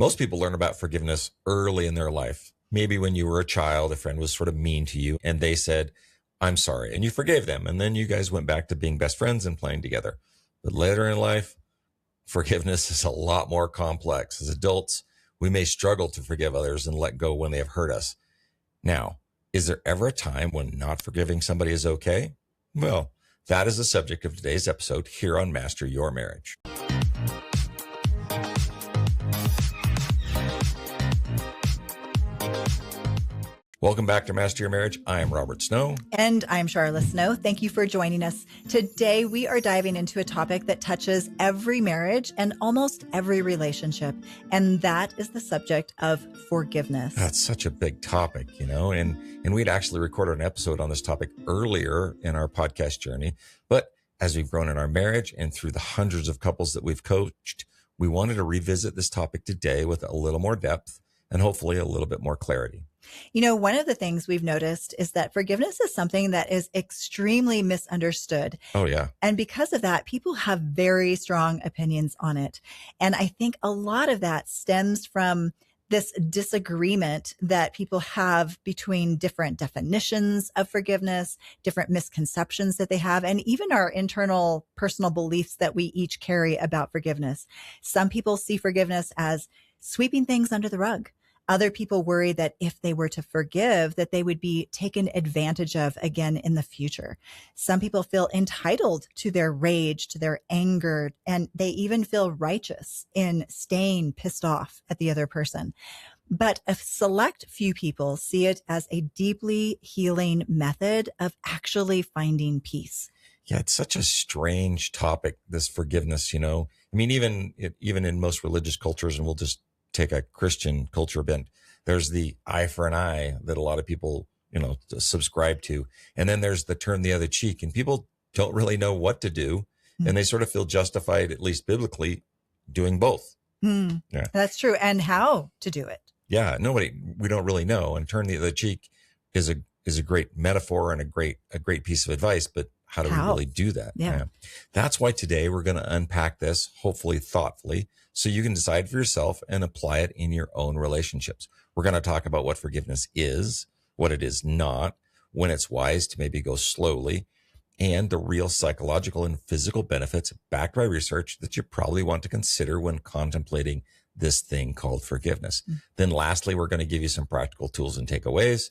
Most people learn about forgiveness early in their life. Maybe when you were a child, a friend was sort of mean to you and they said, I'm sorry, and you forgave them. And then you guys went back to being best friends and playing together. But later in life, forgiveness is a lot more complex. As adults, we may struggle to forgive others and let go when they have hurt us. Now, is there ever a time when not forgiving somebody is okay? Well, that is the subject of today's episode here on Master Your Marriage. Welcome back to Master Your Marriage. I am Robert Snow. And I'm Sharla Snow. Thank you for joining us. Today, we are diving into a topic that touches every marriage and almost every relationship. And that is the subject of forgiveness. That's such a big topic, and we'd actually recorded an episode on this topic earlier in our podcast journey. But as we've grown in our marriage and through the hundreds of couples that we've coached, we wanted to revisit this topic today with a little more depth and hopefully a little bit more clarity. One of the things we've noticed is that forgiveness is something that is extremely misunderstood. Oh, yeah. And because of that, people have very strong opinions on it. And I think a lot of that stems from this disagreement that people have between different definitions of forgiveness, different misconceptions that they have, and even our internal personal beliefs that we each carry about forgiveness. Some people see forgiveness as sweeping things under the rug. Other people worry that if they were to forgive, that they would be taken advantage of again in the future. Some people feel entitled to their rage, to their anger, and they even feel righteous in staying pissed off at the other person. But a select few people see it as a deeply healing method of actually finding peace. It's such a strange topic, this forgiveness, even in most religious cultures, and we'll just take a Christian culture bent, there's the eye for an eye that a lot of people, subscribe to. And then there's the turn the other cheek, and people don't really know what to do. And they sort of feel justified, at least biblically, doing both. Yeah. That's true. And how to do it. Yeah. We don't really know. And turn the other cheek is a great metaphor and a great piece of advice, but how do we really do that? Yeah. That's why today we're going to unpack this, hopefully thoughtfully, so you can decide for yourself and apply it in your own relationships. We're going to talk about what forgiveness is, what it is not, when it's wise to maybe go slowly, and the real psychological and physical benefits backed by research that you probably want to consider when contemplating this thing called forgiveness. Then lastly, we're going to give you some practical tools and takeaways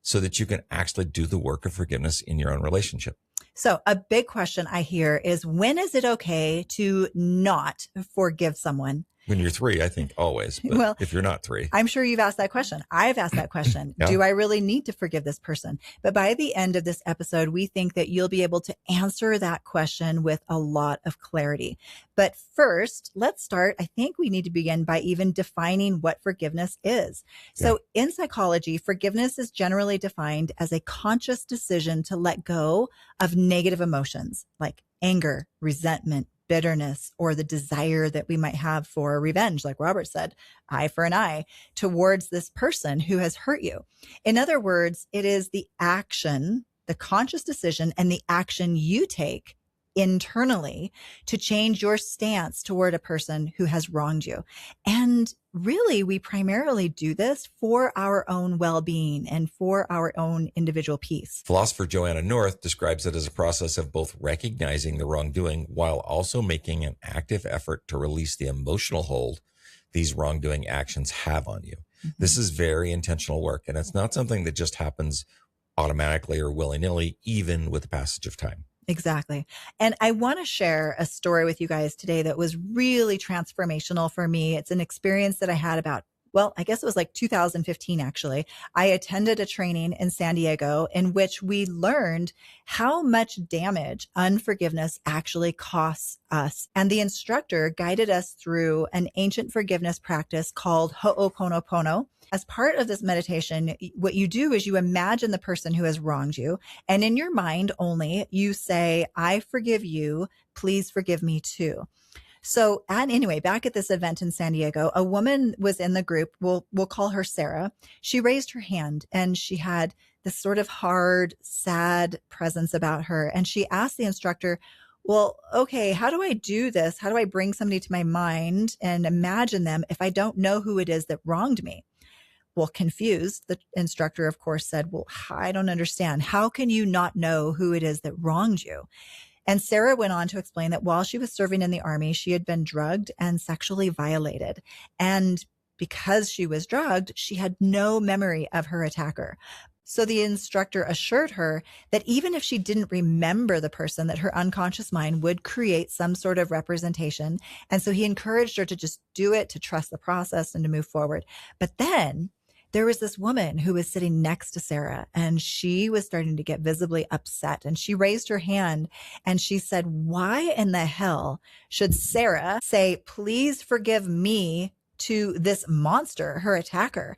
so that you can actually do the work of forgiveness in your own relationship. So a big question I hear is, when is it okay to not forgive someone? When you're 3, I think always. But well, if you're not 3, I'm sure you've asked that question. I've asked that question. Yeah. Do I really need to forgive this person? But by the end of this episode, we think that you'll be able to answer that question with a lot of clarity. But first, let's start. I think we need to begin by even defining what forgiveness is. So in psychology, forgiveness is generally defined as a conscious decision to let go of negative emotions like anger, resentment, bitterness, or the desire that we might have for revenge, like Robert said, eye for an eye, towards this person who has hurt you. In other words, it is the action, the conscious decision, and the action you take internally to change your stance toward a person who has wronged you. And really, we primarily do this for our own well-being and for our own individual peace. Philosopher Joanna North describes it as a process of both recognizing the wrongdoing while also making an active effort to release the emotional hold these wrongdoing actions have on you. This is very intentional work, and it's not something that just happens automatically or willy-nilly, even with the passage of time. Exactly. And I want to share a story with you guys today that was really transformational for me. It's an experience that I had about, I guess it was like 2015, actually. I attended a training in San Diego in which we learned how much damage unforgiveness actually costs us. And the instructor guided us through an ancient forgiveness practice called Ho'oponopono. As part of this meditation, what you do is you imagine the person who has wronged you. And in your mind only, you say, I forgive you. Please forgive me too. So, and anyway, back at this event in San Diego, a woman was in the group. We'll call her Sarah. She raised her hand and she had this sort of hard, sad presence about her. And she asked the instructor, Well, okay, how do I do this? How do I bring somebody to my mind and imagine them if I don't know who it is that wronged me? Well, confused, the instructor, of course, said, well, I don't understand. How can you not know who it is that wronged you? And Sarah went on to explain that while she was serving in the army, she had been drugged and sexually violated. And because she was drugged, she had no memory of her attacker. So the instructor assured her that even if she didn't remember the person, that her unconscious mind would create some sort of representation. And so he encouraged her to just do it, to trust the process and to move forward. But then there was this woman who was sitting next to Sarah, and she was starting to get visibly upset. And she raised her hand and she said, why in the hell should Sarah say, please forgive me, to this monster, her attacker?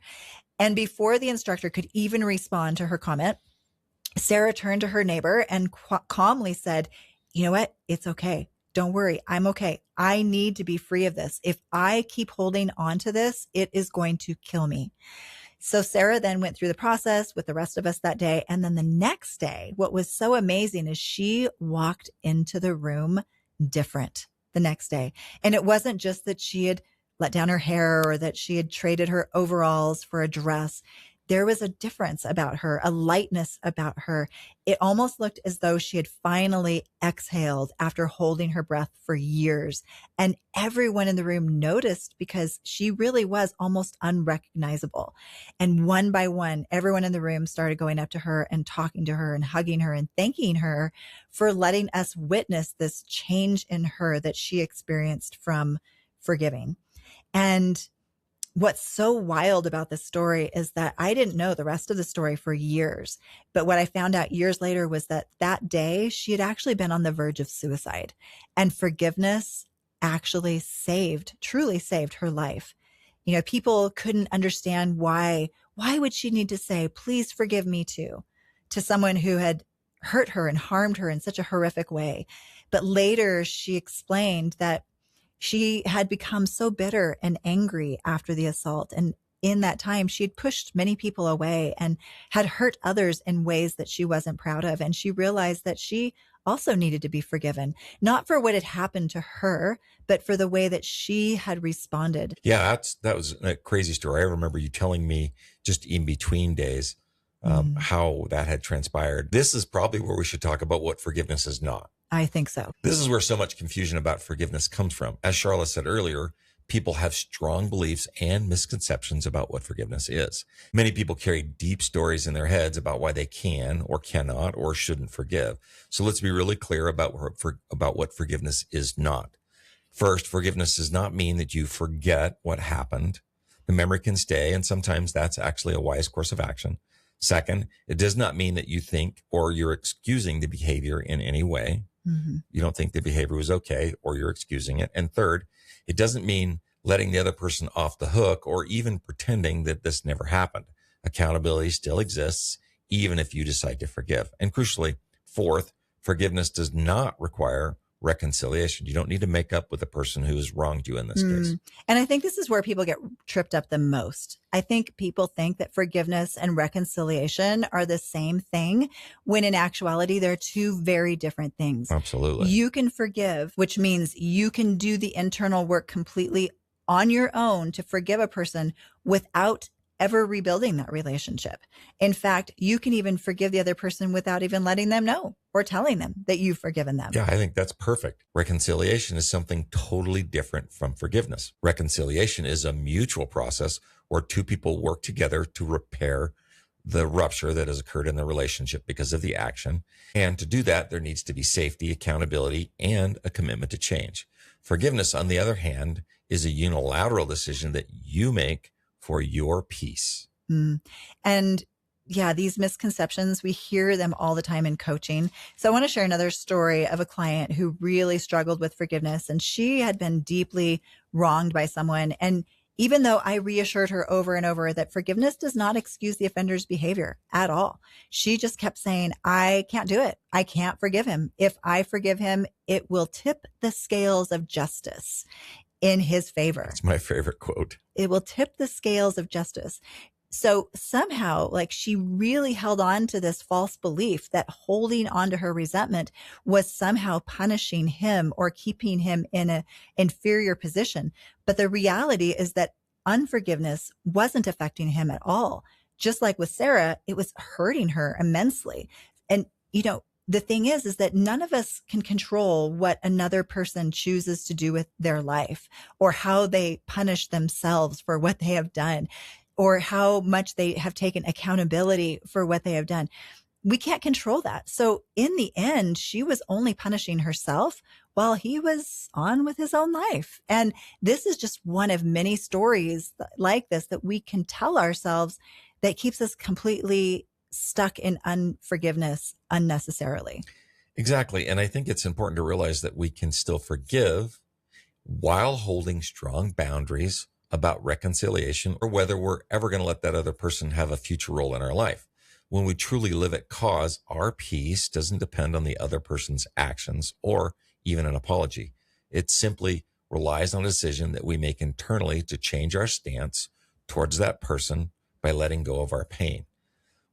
And before the instructor could even respond to her comment, Sarah turned to her neighbor and calmly said, you know what? It's okay. Don't worry. I'm okay. I need to be free of this. If I keep holding on to this, it is going to kill me. So Sarah then went through the process with the rest of us that day. And then the next day, what was so amazing is she walked into the room different the next day. And it wasn't just that she had let down her hair or that she had traded her overalls for a dress. There was a difference about her, a lightness about her. It almost looked as though she had finally exhaled after holding her breath for years. And everyone in the room noticed because she really was almost unrecognizable. And one by one, everyone in the room started going up to her and talking to her and hugging her and thanking her for letting us witness this change in her that she experienced from forgiving. And what's so wild about this story is that I didn't know the rest of the story for years. But what I found out years later was that that day she had actually been on the verge of suicide, and forgiveness actually truly saved her life. You know, people couldn't understand why would she need to say, please forgive me too, to someone who had hurt her and harmed her in such a horrific way. But later she explained that she had become so bitter and angry after the assault. And in that time, she had pushed many people away and had hurt others in ways that she wasn't proud of. And she realized that she also needed to be forgiven, not for what had happened to her, but for the way that she had responded. Yeah, that was a crazy story. I remember you telling me just in between days how that had transpired. This is probably where we should talk about what forgiveness is not. I think so. This is where so much confusion about forgiveness comes from. As Sharla said earlier, people have strong beliefs and misconceptions about what forgiveness is. Many people carry deep stories in their heads about why they can or cannot or shouldn't forgive. So let's be really clear about what forgiveness is not. First, forgiveness does not mean that you forget what happened. The memory can stay, and sometimes that's actually a wise course of action. Second, it does not mean that you think or you're excusing the behavior in any way. Mm-hmm. You don't think the behavior was okay or you're excusing it. And third, it doesn't mean letting the other person off the hook or even pretending that this never happened. Accountability still exists, even if you decide to forgive. And crucially, fourth, forgiveness does not require reconciliation. You don't need to make up with the person who has wronged you in this case. And I think this is where people get tripped up the most. I think people think that forgiveness and reconciliation are the same thing, when in actuality, they're two very different things. Absolutely. You can forgive, which means you can do the internal work completely on your own to forgive a person without ever rebuilding that relationship. In fact, you can even forgive the other person without even letting them know or telling them that you've forgiven them. Yeah, I think that's perfect. Reconciliation is something totally different from forgiveness. Reconciliation is a mutual process where two people work together to repair the rupture that has occurred in the relationship because of the action. And to do that, there needs to be safety, accountability, and a commitment to change. Forgiveness, on the other hand, is a unilateral decision that you make for your peace. And yeah, these misconceptions, we hear them all the time in coaching. So I want to share another story of a client who really struggled with forgiveness, and she had been deeply wronged by someone. And even though I reassured her over and over that forgiveness does not excuse the offender's behavior at all, she just kept saying, I can't do it. I can't forgive him. If I forgive him, it will tip the scales of justice in his favor. That's my favorite quote. It will tip the scales of justice. So somehow, like, she really held on to this false belief that holding on to her resentment was somehow punishing him or keeping him in an inferior position. But the reality is that unforgiveness wasn't affecting him at all. Just like with Sarah, it was hurting her immensely. And, the thing is that none of us can control what another person chooses to do with their life or how they punish themselves for what they have done or how much they have taken accountability for what they have done. We can't control that. So in the end, she was only punishing herself while he was on with his own life. And this is just one of many stories like this that we can tell ourselves that keeps us completely stuck in unforgiveness unnecessarily. Exactly. And I think it's important to realize that we can still forgive while holding strong boundaries about reconciliation or whether we're ever going to let that other person have a future role in our life. When we truly live at cause, our peace doesn't depend on the other person's actions or even an apology. It simply relies on a decision that we make internally to change our stance towards that person by letting go of our pain.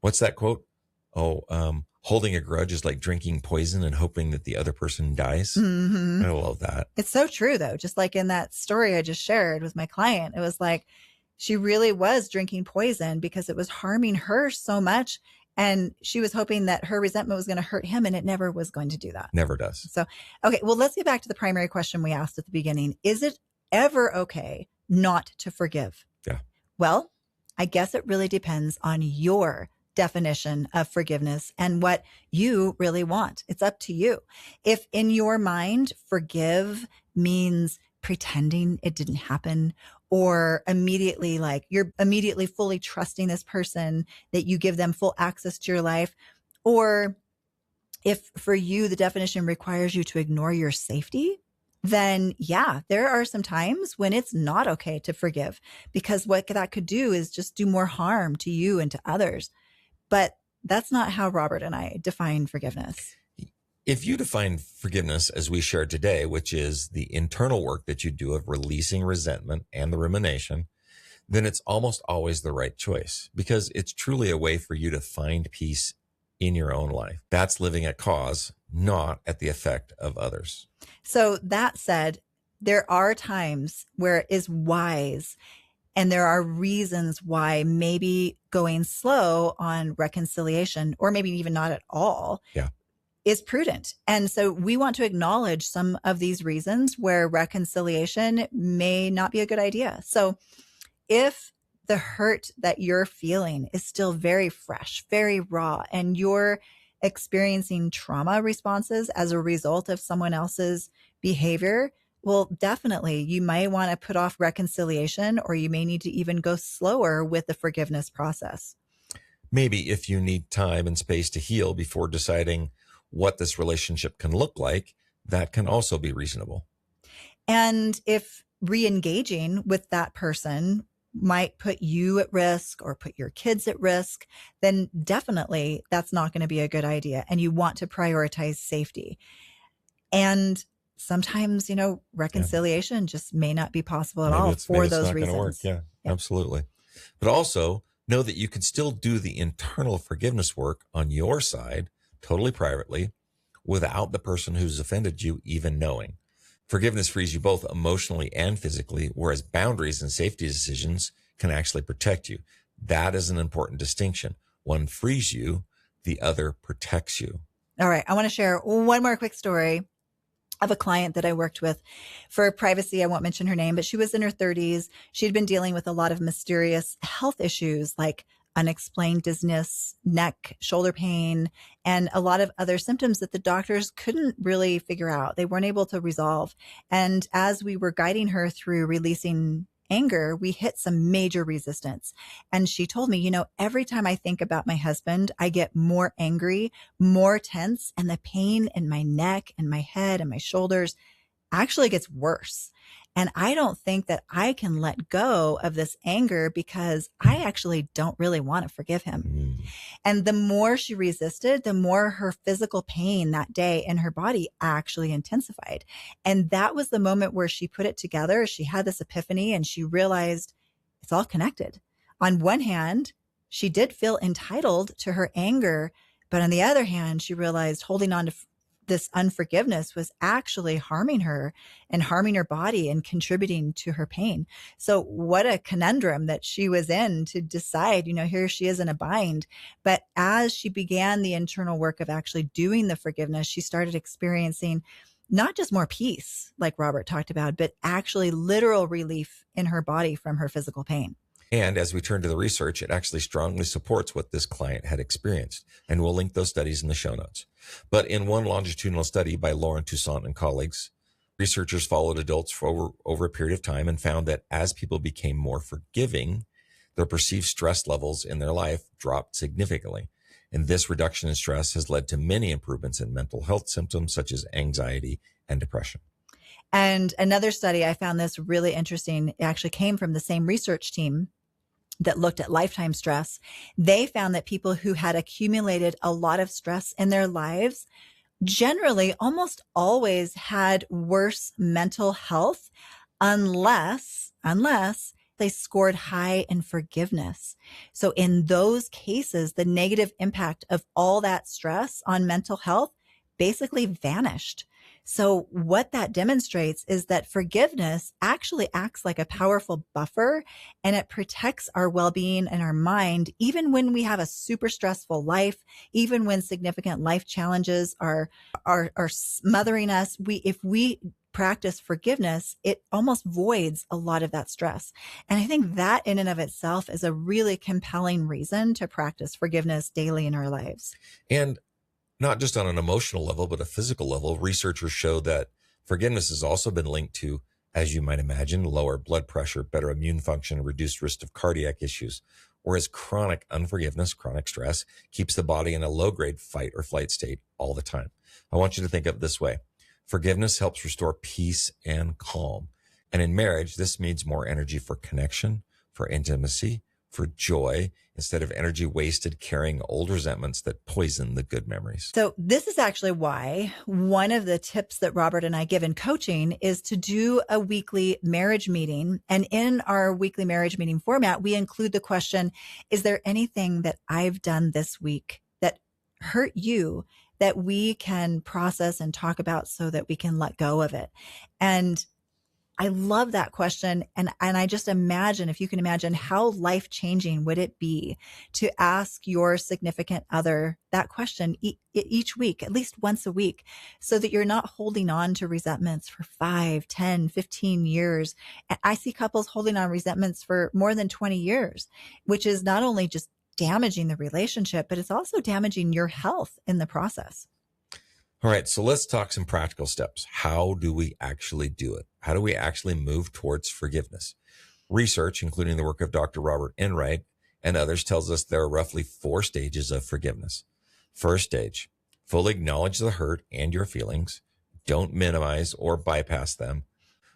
What's that quote? Holding a grudge is like drinking poison and hoping that the other person dies. Mm-hmm. I love that. It's so true, though. Just like in that story I just shared with my client, it was like she really was drinking poison because it was harming her so much. And she was hoping that her resentment was going to hurt him, and it never was going to do that. Never does. So, okay, well, let's get back to the primary question we asked at the beginning. Is it ever okay not to forgive? Yeah. Well, I guess it really depends on your definition of forgiveness and what you really want. It's up to you. If in your mind, forgive means pretending it didn't happen, or immediately, like, you're immediately fully trusting this person, that you give them full access to your life, or if for you the definition requires you to ignore your safety, then yeah, there are some times when it's not okay to forgive, because what that could do is just do more harm to you and to others. But that's not how Robert and I define forgiveness. If you define forgiveness as we shared today, which is the internal work that you do of releasing resentment and the rumination, then it's almost always the right choice, because it's truly a way for you to find peace in your own life. That's living at cause, not at the effect of others. So that said, there are times where it is wise, and there are reasons why maybe going slow on reconciliation, or maybe even not at all, is prudent. And so we want to acknowledge some of these reasons where reconciliation may not be a good idea. So if the hurt that you're feeling is still very fresh, very raw, and you're experiencing trauma responses as a result of someone else's behavior, well, definitely you might want to put off reconciliation, or you may need to even go slower with the forgiveness process. Maybe if you need time and space to heal before deciding what this relationship can look like, that can also be reasonable. And if re-engaging with that person might put you at risk or put your kids at risk, then definitely that's not going to be a good idea. And you want to prioritize safety. And sometimes, reconciliation just may not be possible at all for those reasons. Yeah, absolutely. But also know that you can still do the internal forgiveness work on your side, totally privately, without the person who's offended you even knowing. Forgiveness frees you both emotionally and physically, whereas boundaries and safety decisions can actually protect you. That is an important distinction. One frees you, the other protects you. All right. I want to share one more quick story of a client that I worked with. For privacy, I won't mention her name, but she was in her 30s. She'd been dealing with a lot of mysterious health issues like unexplained dizziness, neck, shoulder pain, and a lot of other symptoms that the doctors couldn't really figure out. They weren't able to resolve. And as we were guiding her through releasing anger, we hit some major resistance. And she told me, every time I think about my husband, I get more angry, more tense, and the pain in my neck and my head and my shoulders actually gets worse. And I don't think that I can let go of this anger because I actually don't really want to forgive him. And the more she resisted, the more her physical pain that day in her body actually intensified. And that was the moment where she put it together. She had this epiphany and she realized it's all connected. On one hand, she did feel entitled to her anger, but on the other hand, she realized holding on to this unforgiveness was actually harming her and harming her body and contributing to her pain. So what a conundrum that she was in to decide, here she is in a bind. But as she began the internal work of actually doing the forgiveness, she started experiencing not just more peace, like Robert talked about, but actually literal relief in her body from her physical pain. And as we turn to the research, it actually strongly supports what this client had experienced. And we'll link those studies in the show notes. But in one longitudinal study by Lauren Toussaint and colleagues, researchers followed adults for over a period of time and found that as people became more forgiving, their perceived stress levels in their life dropped significantly. And this reduction in stress has led to many improvements in mental health symptoms such as anxiety and depression. And another study, I found this really interesting. It actually came from the same research team that looked at lifetime stress. They found that people who had accumulated a lot of stress in their lives generally almost always had worse mental health unless they scored high in forgiveness. So in those cases, the negative impact of all that stress on mental health basically vanished. So what that demonstrates is that forgiveness actually acts like a powerful buffer, and it protects our well-being and our mind, even when we have a super stressful life, even when significant life challenges are smothering us. If we practice forgiveness, it almost voids a lot of that stress. And I think that in and of itself is a really compelling reason to practice forgiveness daily in our lives. And not just on an emotional level, but a physical level, researchers show that forgiveness has also been linked to, as you might imagine, lower blood pressure, better immune function, reduced risk of cardiac issues. Whereas chronic unforgiveness, chronic stress, keeps the body in a low-grade fight or flight state all the time. I want you to think of it this way. Forgiveness helps restore peace and calm. And in marriage, this means more energy for connection, for intimacy, for joy, instead of energy wasted carrying old resentments that poison the good memories. So this is actually why one of the tips that Robert and I give in coaching is to do a weekly marriage meeting. And in our weekly marriage meeting format, we include the question, is there anything that I've done this week that hurt you that we can process and talk about so that we can let go of it? And I love that question. And I just imagine, if you can imagine, how life-changing would it be to ask your significant other that question each week, at least once a week, so that you're not holding on to resentments for 5, 10, 15 years. And I see couples holding on resentments for more than 20 years, which is not only just damaging the relationship, but it's also damaging your health in the process. All right, so let's talk some practical steps. How do we actually do it? How do we actually move towards forgiveness? Research, including the work of Dr. Robert Enright and others, tells us there are roughly 4 stages of forgiveness. First stage, fully acknowledge the hurt and your feelings. Don't minimize or bypass them.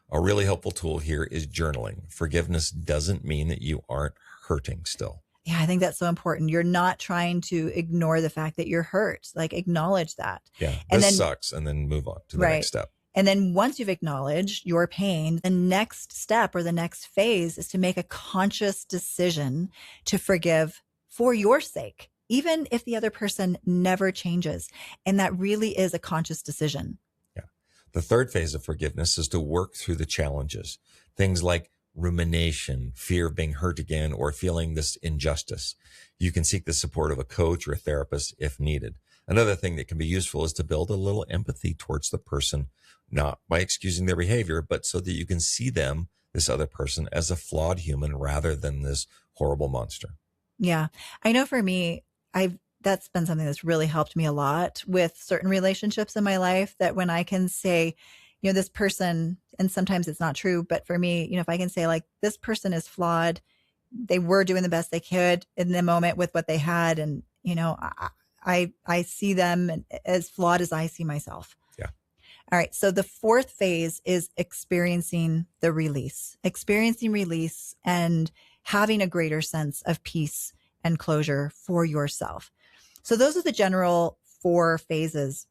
A really helpful tool here is journaling. Forgiveness doesn't mean that you aren't hurting still. Yeah, I think that's so important. You're not trying to ignore the fact that you're hurt. Like, acknowledge that. Yeah, this sucks, and then move on to the next step. And then once you've acknowledged your pain, the next step or the next phase is to make a conscious decision to forgive for your sake, even if the other person never changes. And that really is a conscious decision. Yeah. The third phase of forgiveness is to work through the challenges. Things like rumination, fear of being hurt again, or feeling this injustice. You can seek the support of a coach or a therapist if needed. Another thing that can be useful is to build a little empathy towards the person, not by excusing their behavior, but so that you can see them, this other person, as a flawed human rather than this horrible monster. Yeah. I know for me, that's been something that's really helped me a lot with certain relationships in my life, that when I can say, this person, and sometimes it's not true, but for me, if I can say, like, this person is flawed, they were doing the best they could in the moment with what they had. And, I see them as flawed as I see myself. Yeah. All right. So the fourth phase is experiencing release and having a greater sense of peace and closure for yourself. So those are the general 4 phases.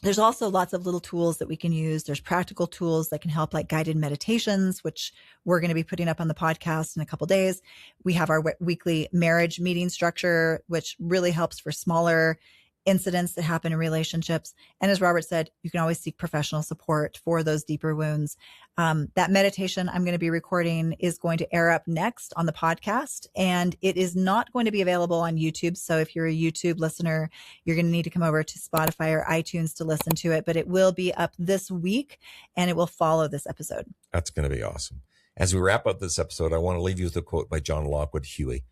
There's also lots of little tools that we can use. There's practical tools that can help, like guided meditations, which we're going to be putting up on the podcast in a couple days. We have our weekly marriage meeting structure, which really helps for smaller incidents that happen in relationships. And as Robert said, you can always seek professional support for those deeper wounds. That meditation I'm going to be recording is going to air up next on the podcast, and it is not going to be available on YouTube. So if you're a YouTube listener, you're going to need to come over to Spotify or iTunes to listen to it, but it will be up this week and it will follow this episode. That's going to be awesome. As we wrap up this episode, I want to leave you with a quote by John Lockwood Huey.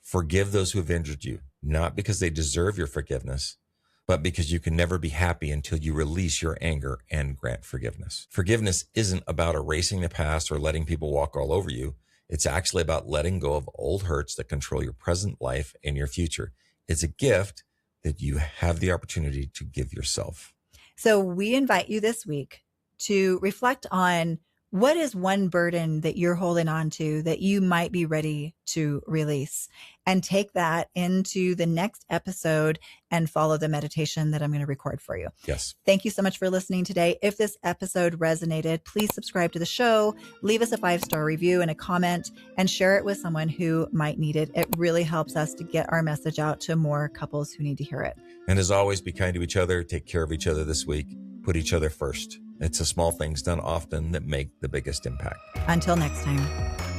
Forgive those who have injured you, not because they deserve your forgiveness, but because you can never be happy until you release your anger and grant forgiveness. Forgiveness isn't about erasing the past or letting people walk all over you. It's actually about letting go of old hurts that control your present life and your future. It's a gift that you have the opportunity to give yourself. So we invite you this week to reflect on what is one burden that you're holding on to that you might be ready to release, and take that into the next episode and follow the meditation that I'm going to record for you. Yes. Thank you so much for listening today. If this episode resonated, please subscribe to the show, leave us a 5-star review and a comment, and share it with someone who might need it. It really helps us to get our message out to more couples who need to hear it. And as always, be kind to each other. Take care of each other this week. Put each other first. It's the small things done often that make the biggest impact. Until next time.